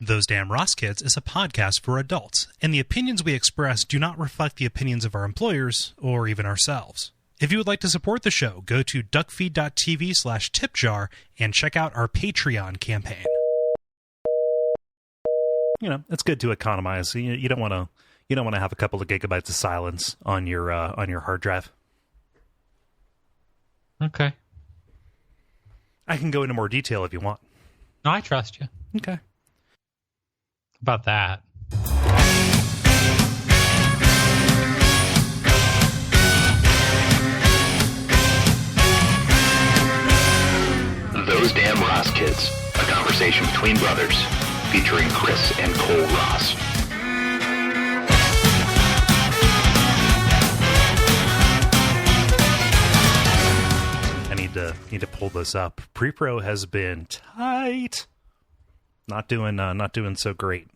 Those Damn Ross Kids is a podcast for adults, and the opinions we express do not reflect the opinions of our employers or even ourselves. If you would like to support the show, go to Duckfeed.tv/tipjar and check out our Patreon campaign. You know, it's good to economize. You don't want to have a couple of gigabytes of silence on your hard drive. Okay. I can go into more detail if you want. No, I trust you. Okay. About that. Those Damn Ross Kids, a conversation between brothers, featuring Kris and Kole Ross. I need to pull this up. Pre-pro has been tight. Not doing so great.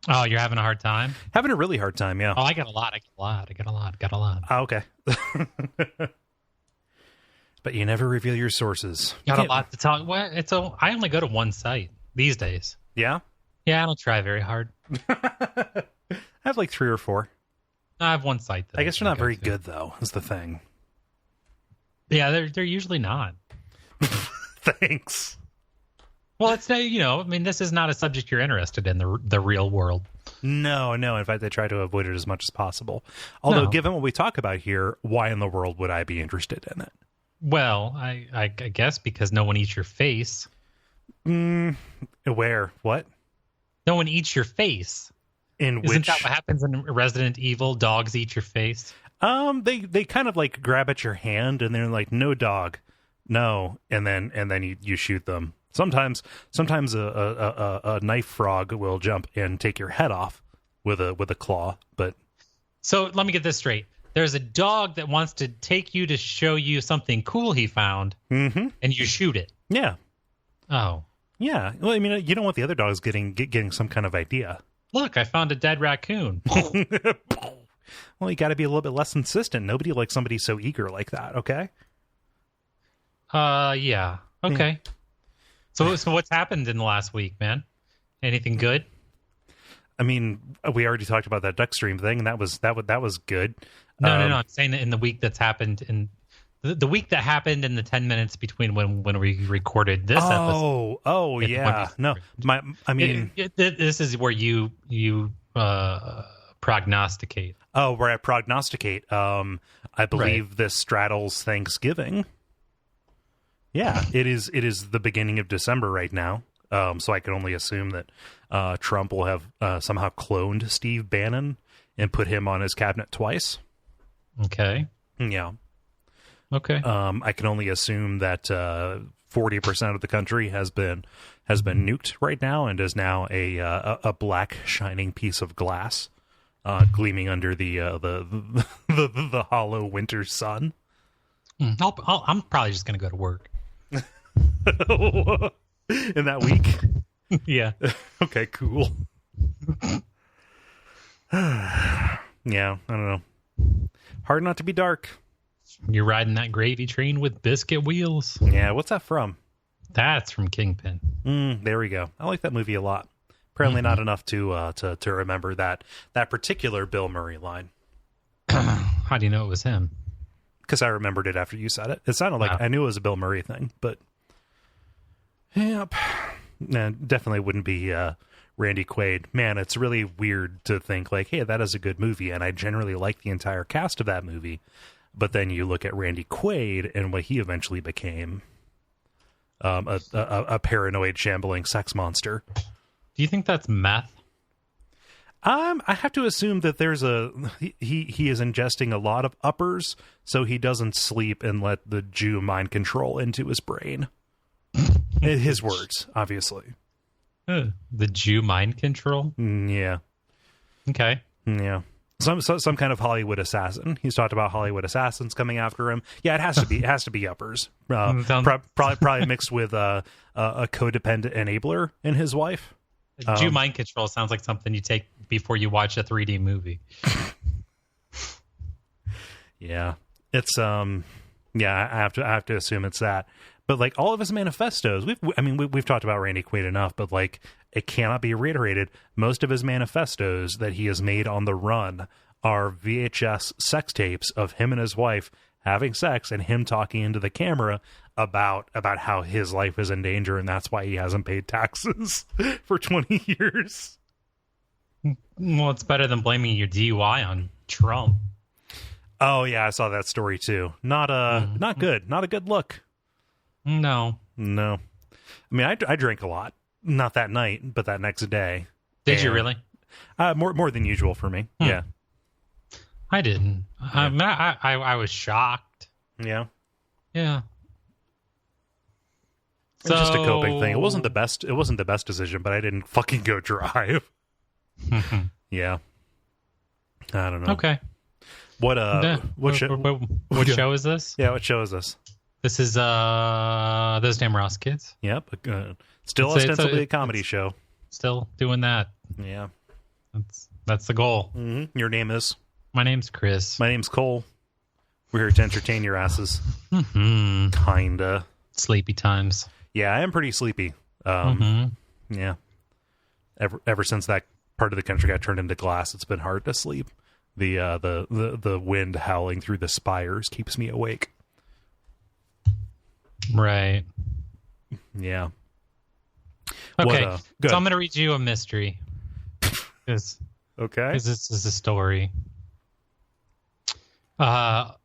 Oh, you're having a hard time? Having a really hard time, yeah. Oh, I got a lot. Oh, okay. But you never reveal your sources. Got a lot to talk. Well, I only go to one site these days. Yeah? Yeah, I don't try very hard. I have like 3 or 4. I have one site. I guess you're not very good, though, is the thing. Yeah, they're usually not. Thanks. Well, it's I mean, this is not a subject you're interested in, the real world. No. In fact, I try to avoid it as much as possible. Although, given what we talk about here, why in the world would I be interested in it? Well, I guess because no one eats your face. Where? What? No one eats your face. Isn't that what happens in Resident Evil? Dogs eat your face. They kind of like grab at your hand and they're like, "No, dog, no," and then you shoot them. Sometimes a knife frog will jump and take your head off with a claw. But so let me get this straight. There's a dog that wants to take you to show you something cool he found, and you shoot it. Yeah. Oh. Yeah. Well, I mean, you don't want the other dogs getting some kind of idea. Look, I found a dead raccoon. Well, you got to be a little bit less insistent. Nobody likes somebody so eager like that. Okay. Yeah. Okay. So what's happened in the last week, man? Anything good? I mean, we already talked about that duck stream thing, and that was good. No. I'm saying that in the week that's happened in the week that happened in the 10 minutes between when we recorded this episode. Oh, yeah. No, this is where you prognosticate. Oh, where I prognosticate. I believe this straddles Thanksgiving. Yeah, it is the beginning of December right now. So I can only assume that Trump will have somehow cloned Steve Bannon and put him on his cabinet twice. Okay. Yeah. Okay. I can only assume that 40% of the country has been nuked right now and is now a black shining piece of glass gleaming under the hollow winter sun. I'm probably just going to go to work. In that week? Yeah. Okay, cool. Yeah, I don't know. Hard not to be dark. You're riding that gravy train with biscuit wheels. Yeah, what's that from? That's from Kingpin. There we go. I like that movie a lot. Apparently not enough to remember that particular Bill Murray line. How do you know it was him? Because I remembered it after you said it. It sounded like I knew it was a Bill Murray thing, but yep. Definitely wouldn't be Randy Quaid. Man, it's really weird to think like, hey, that is a good movie, and I generally like the entire cast of that movie. But then you look at Randy Quaid and what he eventually became, a paranoid, shambling sex monster. Do you think that's meth? I have to assume that there's he is ingesting a lot of uppers, so he doesn't sleep and let the Jew mind control into his brain. His words, obviously. The Jew mind control? Yeah. Okay. Yeah. Some kind of Hollywood assassin. He's talked about Hollywood assassins coming after him. Yeah, it has to be. It has to be uppers. Probably mixed with a codependent enabler in his wife. Jew mind control sounds like something you take before you watch a 3D movie. Yeah, it's yeah. I have to assume it's that. But like all of his manifestos, we've talked about Randy Quaid enough. But like it cannot be reiterated. Most of his manifestos that he has made on the run are VHS sex tapes of him and his wife having sex and him talking into the camera about how his life is in danger, and that's why he hasn't paid taxes for 20 years. Well, it's better than blaming your DUI on Trump. Oh yeah, I saw that story too. Not good. Not a good look. No. I mean, I drank a lot. Not that night, but that next day. Did you really? More than usual for me. Yeah. I didn't. Yeah. I was shocked. Yeah. Yeah. It's just a coping thing. It wasn't the best decision, but I didn't fucking go drive. Yeah. I don't know. Okay. What show is this? Yeah, what show is this? This is Those Damn Ross Kids. Yep. Still ostensibly a comedy show. Still doing that. Yeah. That's the goal. Mm-hmm. Your name is? My name's Chris. My name's Cole. We're here to entertain your asses. Mm-hmm. Kinda. Sleepy times. Yeah, I am pretty sleepy. Yeah. Ever since that part of the country got turned into glass, it's been hard to sleep. The wind howling through the spires keeps me awake. Right. Yeah. Okay. So I'm going to read you a mystery. Okay. Because this is a story. Under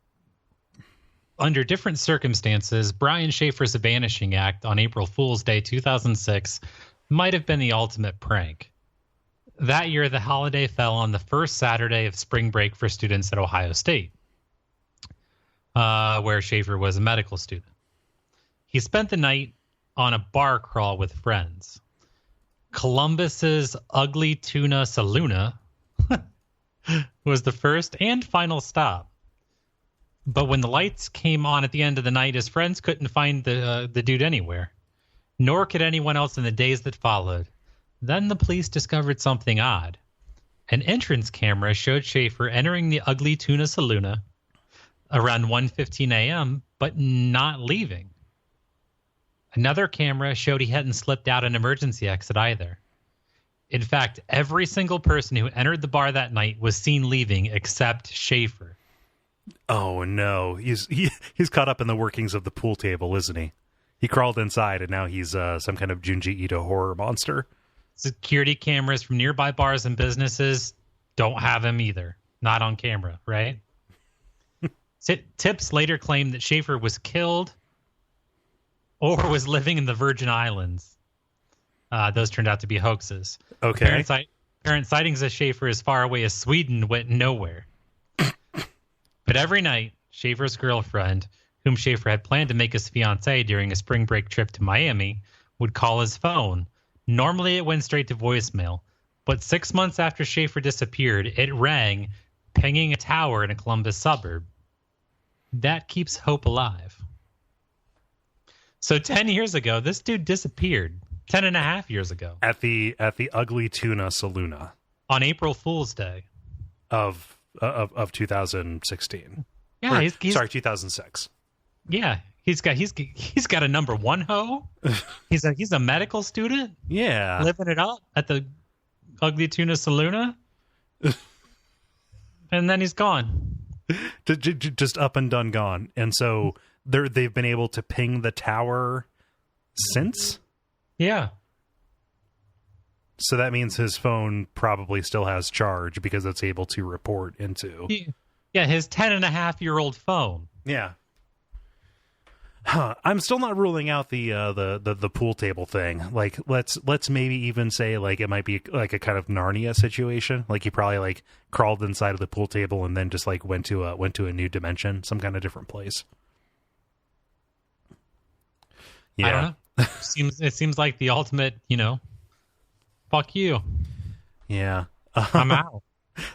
different circumstances, Brian Schaefer's Vanishing Act on April Fool's Day 2006 might have been the ultimate prank. That year, the holiday fell on the first Saturday of spring break for students at Ohio State, where Schaefer was a medical student. He spent the night on a bar crawl with friends. Columbus's Ugly Tuna Saloona was the first and final stop. But when the lights came on at the end of the night, his friends couldn't find the dude anywhere, nor could anyone else in the days that followed. Then the police discovered something odd. An entrance camera showed Schaefer entering the Ugly Tuna Saloona around 1:15 a.m., but not leaving. Another camera showed he hadn't slipped out an emergency exit either. In fact, every single person who entered the bar that night was seen leaving except Schaefer. Oh no, he's caught up in the workings of the pool table, isn't he? He crawled inside, and now he's some kind of Junji Ito horror monster. Security cameras from nearby bars and businesses don't have him either. Not on camera, right? Tips later claimed that Schaefer was killed or was living in the Virgin Islands. Those turned out to be hoaxes. Okay. Apparent sightings of Schaefer as far away as Sweden went nowhere. But every night, Schaefer's girlfriend, whom Schaefer had planned to make his fiancée during a spring break trip to Miami, would call his phone. Normally, it went straight to voicemail. But 6 months after Schaefer disappeared, it rang, pinging a tower in a Columbus suburb. That keeps hope alive. So 10 years ago, this dude disappeared. 10 and a half years ago. At the Ugly Tuna Saloona. On April Fool's Day. Of 2016. Yeah, he's 2006. Yeah, he's got a number one hoe. He's a medical student. Yeah, living it up at the Ugly Tuna Saloona, and then he's gone. Just up and done, gone. And so they've been able to ping the tower since. Yeah. So that means his phone probably still has charge because it's able to report into. Yeah, his 10-and-a-half-year-old phone. Yeah. Huh. I'm still not ruling out the pool table thing. Like, let's maybe even say like it might be like a kind of Narnia situation. Like he probably like crawled inside of the pool table and then just like went to a new dimension, some kind of different place. Yeah. I don't know. It seems like the ultimate, fuck you. Yeah. I'm out.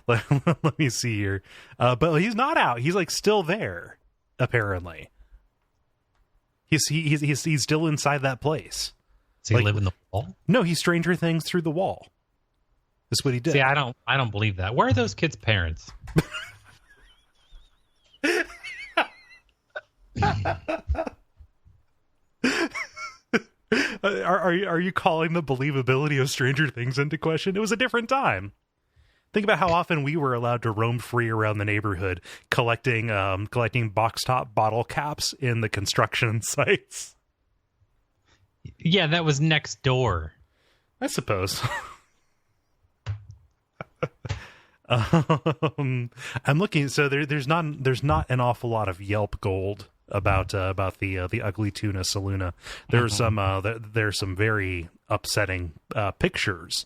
Let me see here. But he's not out. He's like still there, apparently. He's still inside that place. Does he live in the wall? No, he Stranger Things through the wall. That's what he did. See, I don't believe that. Where are those kids' parents? Are you calling the believability of Stranger Things into question? It was a different time. Think about how often we were allowed to roam free around the neighborhood, collecting box top bottle caps in the construction sites. Yeah, that was next door. I suppose. I'm looking. So there's not an awful lot of Yelp gold about the ugly tuna Saluna. There's some very upsetting pictures.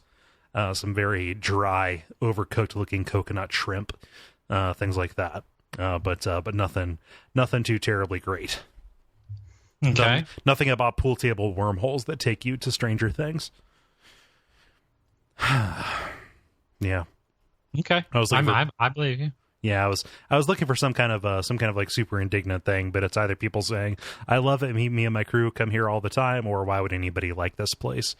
Some very dry, overcooked looking coconut shrimp, things like that. But nothing too terribly great. Okay. Nothing about pool table wormholes that take you to Stranger Things. Yeah. Okay. I believe you. Yeah, I was looking for some kind of like super indignant thing, but it's either people saying, "I love it, me and my crew come here all the time," or "Why would anybody like this place?"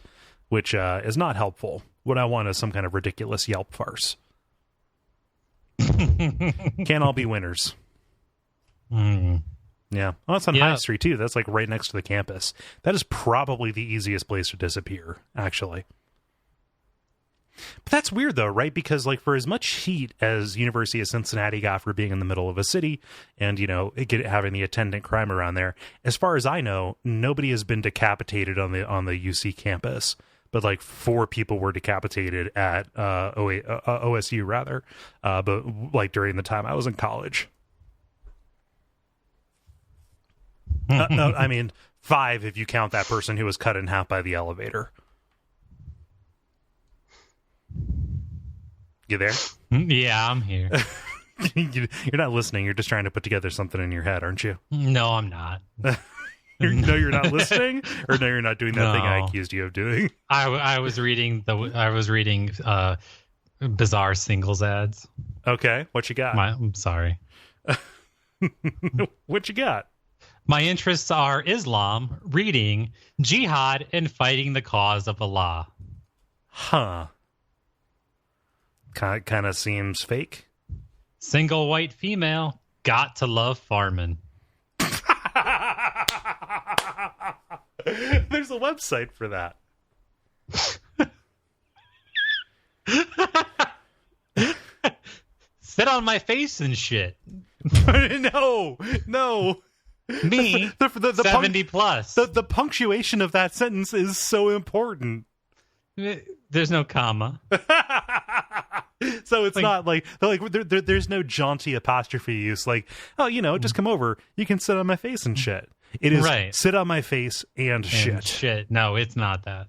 Which is not helpful. What I want is some kind of ridiculous Yelp farce. Can't all be winners. Mm. Yeah. Well, that's on High Street, too. That's like right next to the campus. That is probably the easiest place to disappear, actually. But that's weird, though, right? Because, like, for as much heat as University of Cincinnati got for being in the middle of a city and, having the attendant crime around there, as far as I know, nobody has been decapitated on the UC campus. But, like, 4 people were decapitated at OSU, rather. But, like, during the time I was in college. No, I mean, 5 if you count that person who was cut in half by the elevator. You there? Yeah, I'm here. You're not listening. You're just trying to put together something in your head, aren't you? No, I'm not. No, you're not listening, or no, you're not doing that thing I accused you of doing. I was reading bizarre singles ads. Okay, what you got? I'm sorry. What you got? My interests are Islam, reading, jihad, and fighting the cause of Allah. Huh. Kind of seems fake. Single white female, got to love farming. There's a website for that. Sit on my face and shit. No. Me, the 70 plus. The punctuation of that sentence is so important. There's no comma. So it's not like there's no jaunty apostrophe use. Like, oh, just come over. You can sit on my face and shit. It is right. Sit on my face and shit. Shit. No, it's not that.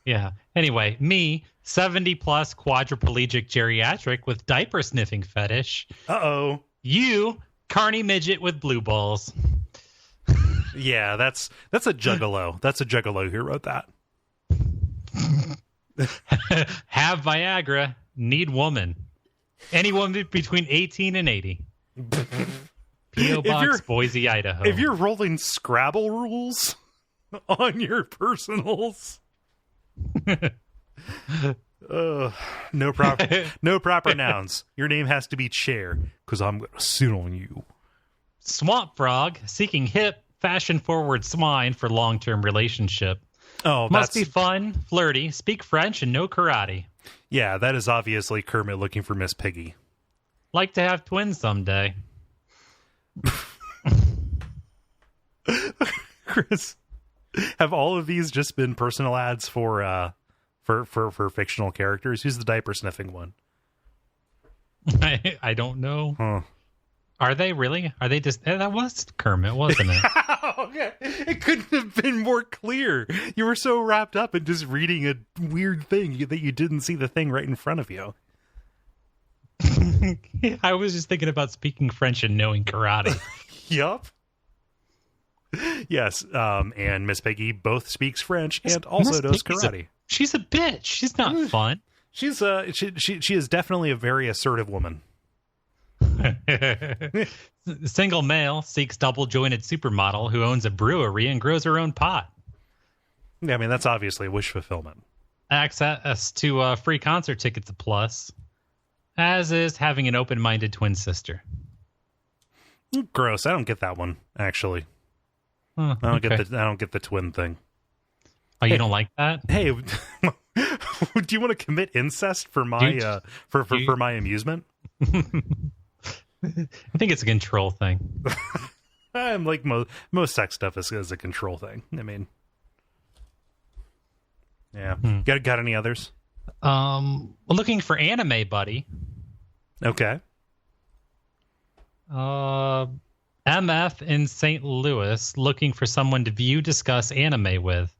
Yeah. Anyway, me, 70 plus quadriplegic geriatric with diaper sniffing fetish. Uh-oh. You, carny midget with blue balls. Yeah, that's a juggalo. That's a juggalo who wrote that. Have Viagra, need woman. Anyone between 18 and 80. P.O. Box, Boise, Idaho. If you're rolling Scrabble rules on your personals, no proper nouns. Your name has to be Chair, because I'm going to sit on you. Swamp Frog, seeking hip, fashion-forward swine for long-term relationship. Oh, must be fun, flirty, speak French, and know karate. Yeah, that is obviously Kermit looking for Miss Piggy. Like to have twins someday. Chris, have all of these just been personal ads for fictional characters? Who's the diaper sniffing one? I don't know. Huh. Are they really? Are they just... That was Kermit, wasn't it? Okay. It couldn't have been more clear. You were so wrapped up in just reading a weird thing that you didn't see the thing right in front of you. I was just thinking about speaking French and knowing karate. Yup. Yes, and Miss Piggy both speaks French and also does karate. She's a bitch. She's not fun. She's she is definitely a very assertive woman. Single male seeks double-jointed supermodel who owns a brewery and grows her own pot. Yeah, I mean, that's obviously wish fulfillment. Access to free concert tickets a plus, as is having an open-minded twin sister. Gross. I don't get that one, actually. I don't get the twin thing. Oh, you don't like that? Hey, do you want to commit incest for my for my amusement? I think it's a control thing. I'm like most sex stuff is a control thing. I mean, yeah. Got any others? Looking for anime buddy. Okay. MF in St. Louis looking for someone to view, discuss anime with.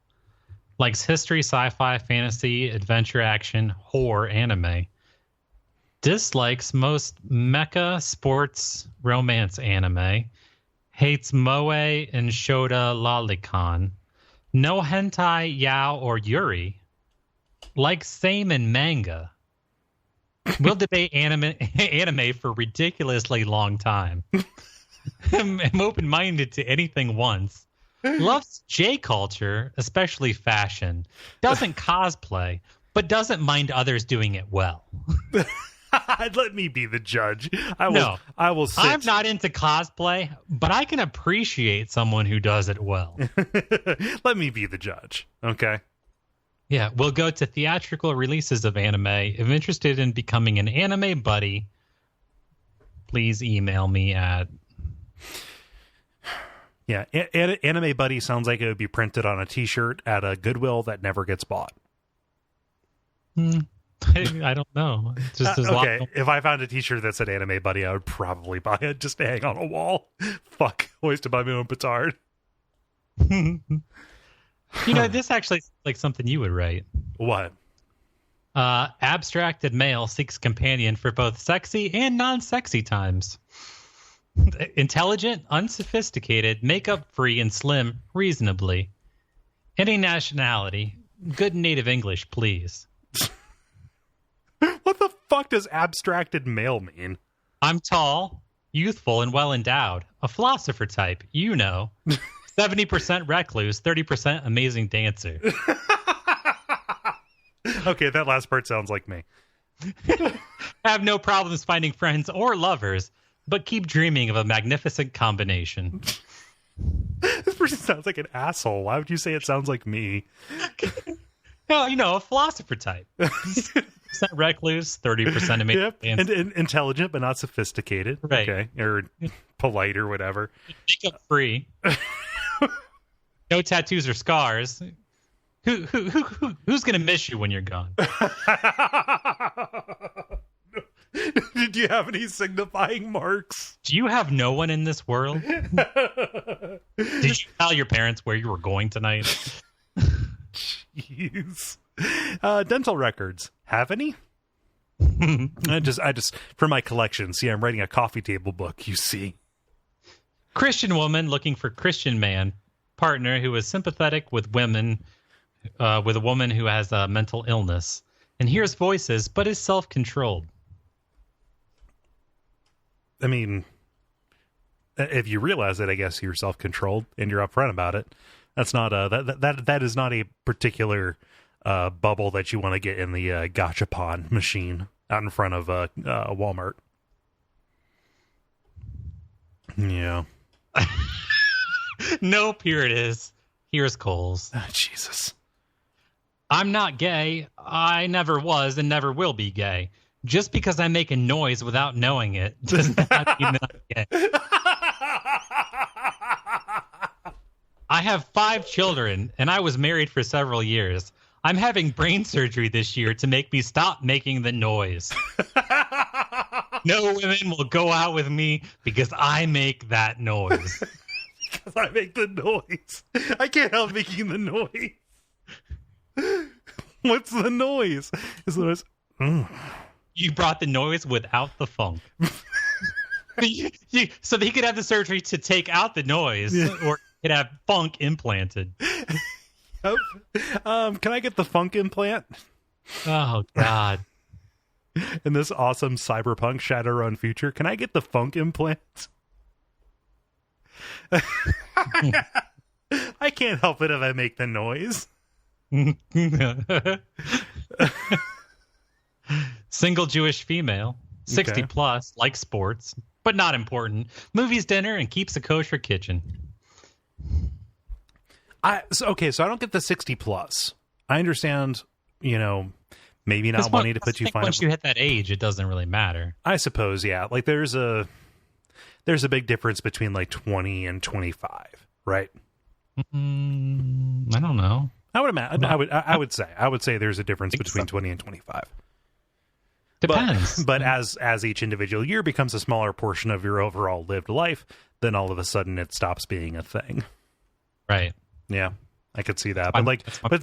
Likes history, sci-fi, fantasy, adventure, action, horror, anime. Dislikes most mecha, sports, romance anime. Hates moe and shota lolicon. No hentai, yao, or yuri. Likes same in manga. Will debate anime for ridiculously long time. I'm open-minded to anything once. Loves J-culture, especially fashion. Doesn't cosplay, but doesn't mind others doing it well. Let me be the judge. I will sit. I'm not into cosplay, but I can appreciate someone who does it well. Let me be the judge, okay? Yeah, we'll go to theatrical releases of anime. If interested in becoming an anime buddy, please email me at... Yeah, anime buddy sounds like it would be printed on a t-shirt at a Goodwill that never gets bought. I don't know. It's just okay, if I found a t-shirt that said anime buddy, I would probably buy it just to hang on a wall. Fuck, always to buy my own petard. This actually is like something you would write. What? Abstracted male seeks companion for both sexy and non-sexy times. Intelligent, unsophisticated, makeup-free, and slim reasonably. Any nationality. Good native English, please. What the fuck does abstracted male mean? I'm tall, youthful, and well-endowed. A philosopher type, 70% recluse, 30% amazing dancer. Okay, that last part sounds like me. Have no problems finding friends or lovers, but keep dreaming of a magnificent combination. This person sounds like an asshole. Why would you say it sounds like me? A philosopher type. 30% recluse, 30% amazing. Yep. And intelligent, but not sophisticated. Right. Okay. Or polite or whatever. Makeup free. No tattoos or scars. Who's gonna miss you when you're gone? Did you have any signifying marks? Do you have no one in this world? Did you tell your parents where you were going tonight? Jeez. Dental records. Have any? I just for my collection. See, I'm writing a coffee table book, you see. Christian woman looking for Christian man partner who is sympathetic with women, with a woman who has a mental illness and hears voices but is self-controlled. I mean, if you realize it, I guess you're self-controlled and you're upfront about it. That's not that is not a particular bubble that you want to get in the gachapon machine out in front of Walmart. Yeah. Nope, here it is. Here's Kole's. Oh, Jesus. I'm not gay. I never was and never will be gay. Just because I make a noise without knowing it does not mean that I'm gay. I have 5 children, and I was married for several years. I'm having brain surgery this year to make me stop making the noise. No women will go out with me because I make that noise. Because I make the noise. I can't help making the noise. What's the noise? It's the noise. You brought the noise without the funk. So that he could have the surgery to take out the noise, or could have funk implanted. Yep. Can I get the funk implant? Oh, God. In this awesome cyberpunk Shadowrun future, can I get the funk implant? I can't help it if I make the noise. Single Jewish female, 60 plus, likes sports, but not important. Movies, dinner, and keeps a kosher kitchen. So I don't get the 60 plus. I understand, maybe not wanting to put you fine. Once you hit that age, it doesn't really matter. I suppose, yeah. Like there's a big difference between like 20 and 25, right? I don't know. I would imagine. I would say there's a difference between 20 and 25. Depends. But as each individual year becomes a smaller portion of your overall lived life, then all of a sudden it stops being a thing. Right. Yeah, I could see that. But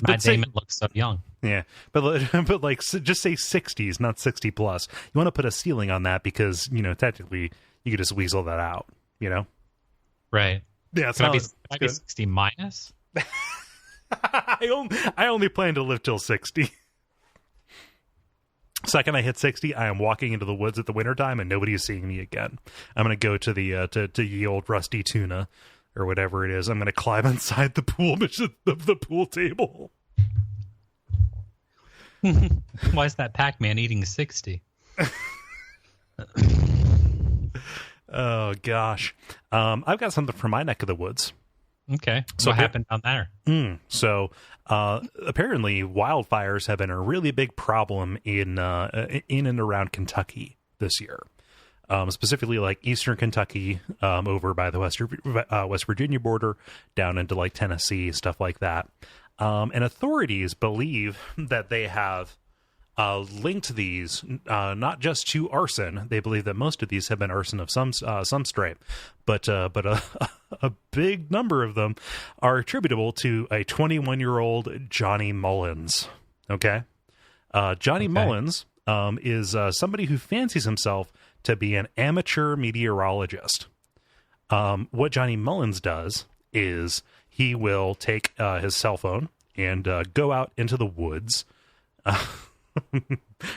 Matt Damon looks so young. Yeah, but like just say 60s, not 60 plus. You want to put a ceiling on that because technically you could just weasel that out. Right. Yeah. Can I be 60 minus? I only plan to live till 60. Second I hit 60, I am walking into the woods at the wintertime and nobody is seeing me again. I'm going to go to the to ye old rusty tuna or whatever it is. I'm going to climb inside the pool the pool table. Why is that Pac-Man eating 60? Oh gosh. I've got something from my neck of the woods. Okay. So what happened down there? So apparently wildfires have been a really big problem in and around Kentucky this year. Specifically like eastern Kentucky, over by the West Virginia border, down into like Tennessee, stuff like that. And authorities believe that they have linked these not just to arson. They believe that most of these have been arson of some stripe, but a big number of them are attributable to a 21-year-old Johnny Mullins. Okay, Johnny Mullins is somebody who fancies himself to be an amateur meteorologist. What Johnny Mullins does is he will take his cell phone and go out into the woods.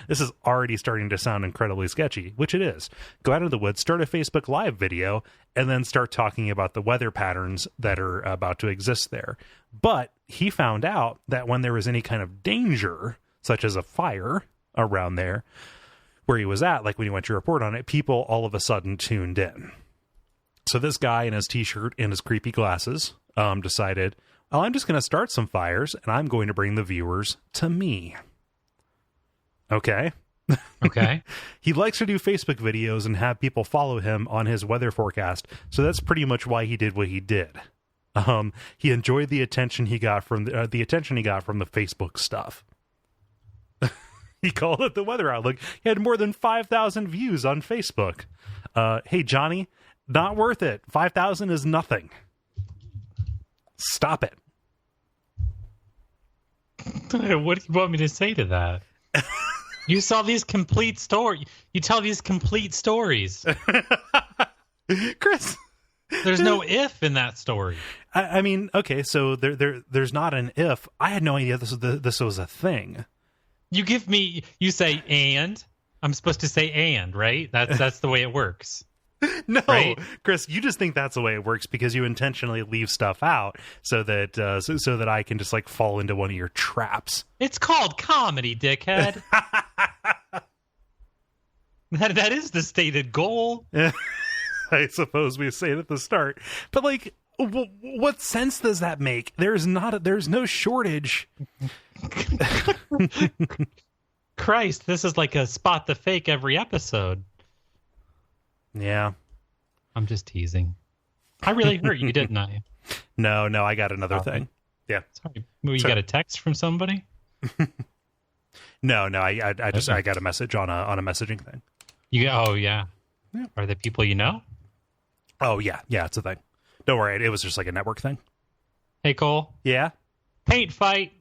This is already starting to sound incredibly sketchy, which it is. Go out into the woods, start a Facebook Live video, and then start talking about the weather patterns that are about to exist there. But he found out that when there was any kind of danger, such as a fire around there, where he was at, like when he went to report on it, people all of a sudden tuned in. So this guy in his t-shirt and his creepy glasses decided, well, I'm just going to start some fires, and I'm going to bring the viewers to me. Okay. He likes to do Facebook videos and have people follow him on his weather forecast. So that's pretty much why he did what he did. He enjoyed the attention he got from the Facebook stuff. He called it the Weather Outlook. He had more than 5,000 views on Facebook. Hey, Johnny, not worth it. 5,000 is nothing. Stop it. What do you want me to say to that? You saw these complete story. You tell these complete stories. Chris, there's no if in that story. I mean, okay, so there's not an if. I had no idea this was a thing. You say and. I'm supposed to say and, right? That's the way it works. No, right? Chris, you just think that's the way it works because you intentionally leave stuff out so that so that I can just like fall into one of your traps. It's called comedy, dickhead. That is the stated goal. I suppose we say it at the start, but like, what sense does that make? There's no shortage. Christ, this is like a spot the fake every episode. Yeah. I'm just teasing. I really hurt you, didn't I? No, I got another thing. Yeah. Sorry. You got a text from somebody? No, I got a message on a messaging thing. Oh, yeah. Are they people you know? Oh, yeah, it's a thing. Don't worry, it was just like a network thing. Hey, Cole. Yeah? Paint fight.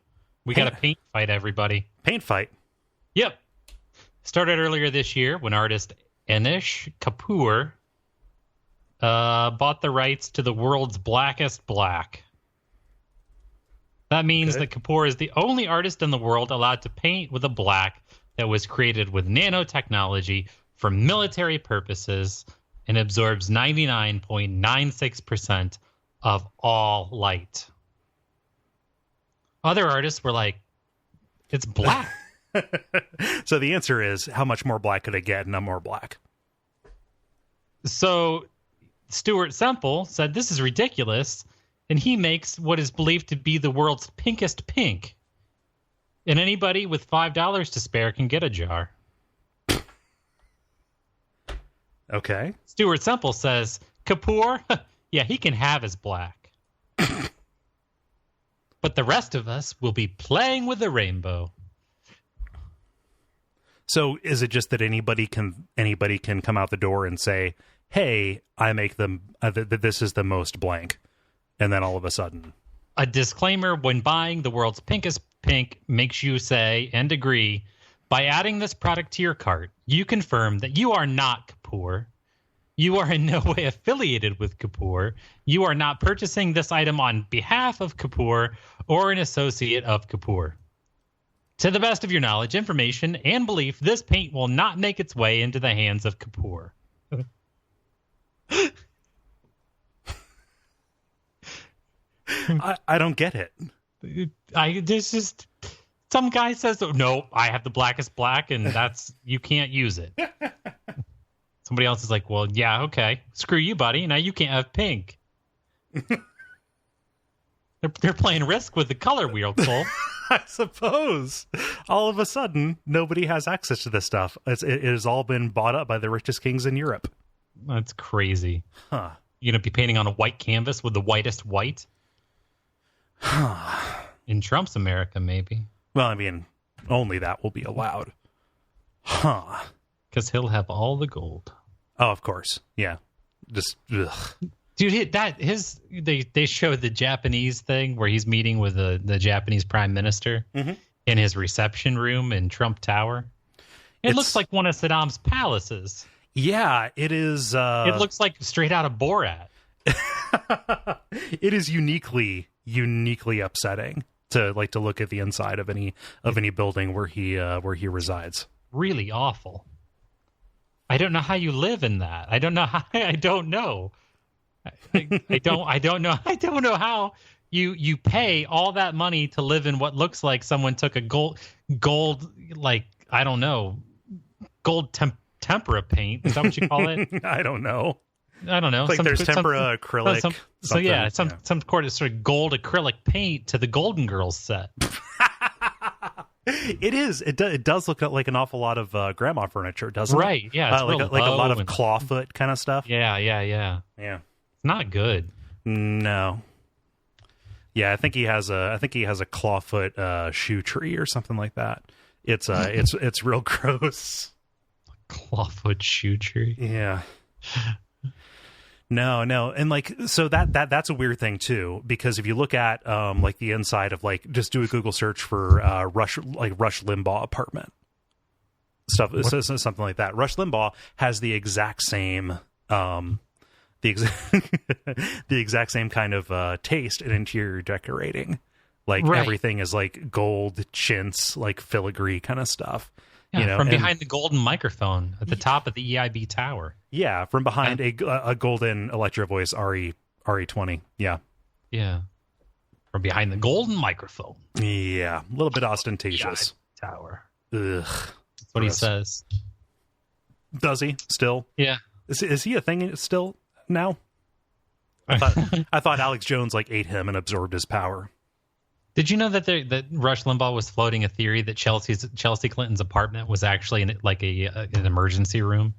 We got a paint fight, everybody. Paint fight? Yep. Started earlier this year when artist Anish Kapoor bought the rights to the world's blackest black. That means that Kapoor is the only artist in the world allowed to paint with a black that was created with nanotechnology for military purposes and absorbs 99.96% of all light. Other artists were like, it's black. So the answer is, how much more black could I get? And I'm more black. So Stuart Semple said, this is ridiculous. and he makes what is believed to be the world's pinkest pink. And anybody with $5 to spare can get a jar. Okay. Stuart Semple says, Kapoor, yeah, he can have his black. But the rest of us will be playing with the rainbow. So is it just that anybody can come out the door and say, hey, I make them, this is the most blank. And then all of a sudden. A disclaimer when buying the world's pinkest pink makes you say and agree, by adding this product to your cart, you confirm that you are not Kapoor. You are in no way affiliated with Kapoor. You are not purchasing this item on behalf of Kapoor or an associate of Kapoor. To the best of your knowledge, information, and belief, this paint will not make its way into the hands of Kapoor. I don't get it. There's just some guy says, oh, no, I have the blackest black, and you can't use it. Somebody else is like, well, yeah, okay, screw you, buddy. Now you can't have pink. They're playing Risk with the color wheel, Cole. I suppose. All of a sudden, nobody has access to this stuff. It has all been bought up by the richest kings in Europe. That's crazy. Huh. You're going to be painting on a white canvas with the whitest white? In Trump's America, maybe. Well, I mean, only that will be allowed. Huh. Because he'll have all the gold. Oh, of course. Yeah. Just, ugh. Dude, they showed the Japanese thing where he's meeting with the Japanese prime minister in his reception room in Trump Tower. It looks like one of Saddam's palaces. Yeah, it is. It looks like straight out of Borat. It is uniquely upsetting to look at the inside of any building where he resides. Really awful. I don't know how you live in that. I don't know how. I don't know. I don't know how you pay all that money to live in what looks like someone took a gold like, I don't know, gold tempera paint. Is that what you call it? I don't know. Like there's tempera acrylic. Some sort of gold acrylic paint to the Golden Girls set. It is. It does look like an awful lot of grandma furniture, doesn't it? Right. Yeah. It's like a lot of clawfoot kind of stuff. Yeah. Yeah. It's not good. No. Yeah, I think he has a clawfoot shoe tree or something like that. It's real gross. Clawfoot shoe tree. Yeah. No, and so that's a weird thing too, because if you look at the inside of just do a Google search for Rush Limbaugh apartment stuff, something like that. Rush Limbaugh has the exact same the exact same kind of taste in interior decorating. Right. Everything is gold chintz, filigree kind of stuff. Yeah, from behind the golden microphone at the top of the EIB tower. Yeah, from behind a golden Electro Voice RE20. Yeah. Yeah. From behind the golden microphone. Yeah, a little bit ostentatious. Tower. Ugh. That's what he says. Does he still? Yeah. Is he a thing still now? I thought Alex Jones ate him and absorbed his power. Did you know that Rush Limbaugh was floating a theory that Chelsea Clinton's apartment was actually an emergency room?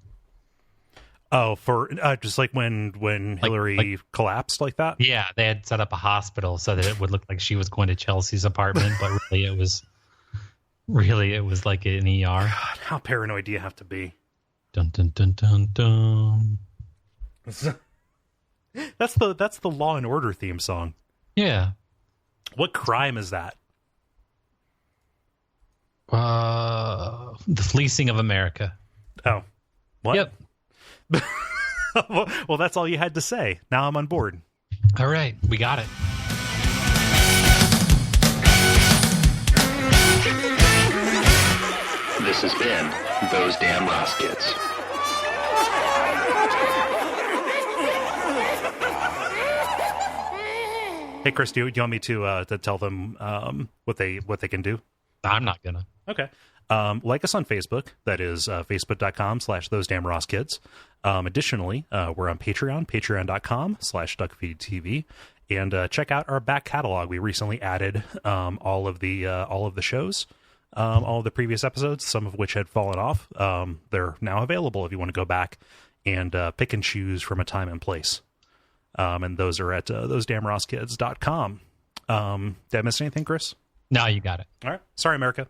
Oh, for just when Hillary collapsed like that? Yeah, they had set up a hospital so that it would look like she was going to Chelsea's apartment, but really it was like an ER. God, how paranoid do you have to be? Dun dun dun dun dun. That's the Law and Order theme song. Yeah. What crime is that? The fleecing of America. Oh. What? Yep. Well, that's all you had to say. Now I'm on board. All right. We got it. This has been Those Damn Ross Kids. Hey, Chris, do you want me to tell them what they can do? I'm not gonna. Okay. Like us on Facebook. That is facebook.com/thosedamnrosskids. Additionally, we're on Patreon, patreon.com/Duckfeed.tv. And check out our back catalog. We recently added all of the shows, all of the previous episodes, some of which had fallen off. They're now available if you want to go back and pick and choose from a time and place. And those are at thosedamnrosskids.com. Did I miss anything, Chris? No, you got it. All right. Sorry, America.